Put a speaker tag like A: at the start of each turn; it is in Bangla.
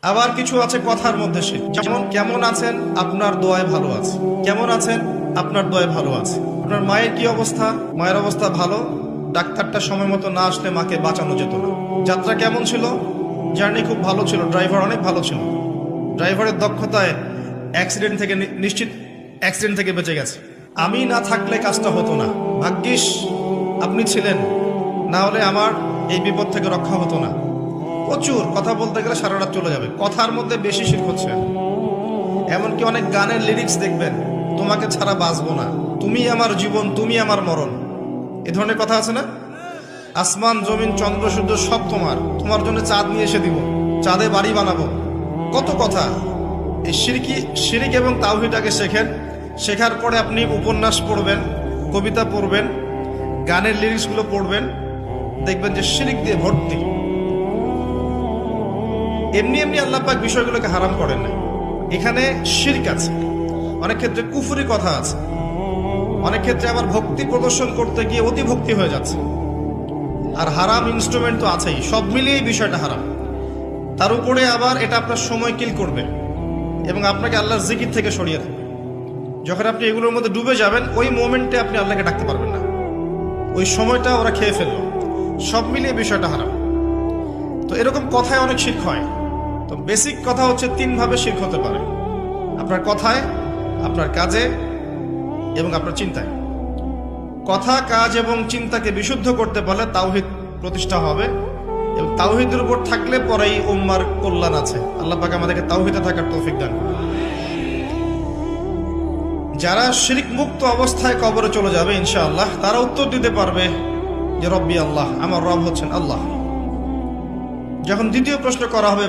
A: আবার কিছু আছে কথার মধ্যে শিরক, যেমন কেমন আছেন, আপনার দোয়ায় ভালো আছে। কেমন আছেন, আপনার দোয়ায় ভালো আছে। আপনার মায়ের কি অবস্থা, মায়ের অবস্থা ভালো, ডাক্তারটা সময় মতো না আসলে মাকে বাঁচানো যেত না। যাত্রা কেমন ছিল, জার্নি খুব ভালো ছিল, ড্রাইভার অনেক ভালো ছিল, ড্রাইভারের দক্ষতায় অ্যাক্সিডেন্ট থেকে নিশ্চিত অ্যাক্সিডেন্ট থেকে বেঁচে গেছে। আমি না থাকলে কাজটা হতো না, ভাগ্যিস আপনি ছিলেন, না হলে আমার এই বিপদ থেকে রক্ষা হতো না। প্রচুর কথা বলতে গেলে সারা রাত চলে যাবে, কথার মধ্যে বেশি শিরক হচ্ছে। এমনকি অনেক গানের লিরিক্স দেখবেন, তোমাকে ছাড়া বাঁচবো না, তুমি আমার জীবন, তুমি আমার মরণ, এ ধরনের কথা আছে না? আসমান জমিন চন্দ্র সূর্য সব তোমার, তোমার জন্য চাঁদ নিয়ে এসে দিব, চাঁদে বাড়ি বানাবো, কত কথা। এই শিরিক এবং তাওহীদটাকে শেখেন। শেখার পরে আপনি উপন্যাস পড়বেন, কবিতা পড়বেন, গানের লিরিক্সগুলো পড়বেন, দেখবেন যে শিরিক দিয়ে ভর্তি। এমনি এমনি আল্লাহ পাক বিষয়গুলোকে হারাম করেন না, এখানে শিরক আছে, অনেক ক্ষেত্রে কুফরি কথা আছে, অনেক ক্ষেত্রে আবার ভক্তি প্রদর্শন করতে গিয়ে অতি ভক্তি হয়ে যাচ্ছে, আর হারাম ইনস্ট্রুমেন্ট তো আছেই। সব মিলিয়ে এই বিষয়টা হারাম। তার উপরে আবার এটা আপনার সময় কিল করবে এবং আপনাকে আল্লাহর জিকির থেকে সরিয়ে দেবে। যখন আপনি এগুলোর মধ্যে ডুবে যাবেন, ওই মোমেন্টে আপনি আল্লাহকে ডাকতে পারবেন না, ওই সময়টা ওরা খেয়ে ফেললো। সব মিলিয়ে বিষয়টা হারাম। তো এরকম কথায় অনেক শিরক হয়। তো বেসিক কথা হচ্ছে, তিনভাবে শিরক হতে পারে: আপনার কথায়, আপনার কাজে এবং আপনার চিন্তায়। কথা, কাজ এবং চিন্তাকে বিশুদ্ধ করতে পারলে তাওহীদ প্রতিষ্ঠা হবে, এবং তাওহীদের উপর থাকলে পরেই উম্মার কল্যাণ আছে। আল্লাহ পাক আমাদেরকে তাওহীদে থাকার তৌফিক দান করুন। যারা শিরক মুক্ত অবস্থায় কবরে চলে যাবে ইনশাআল্লাহ, তারা উত্তর দিতে পারবে যে রব্বি আল্লাহ, আমার রব হচ্ছেন আল্লাহ। যখন দ্বিতীয় প্রশ্ন করা হবে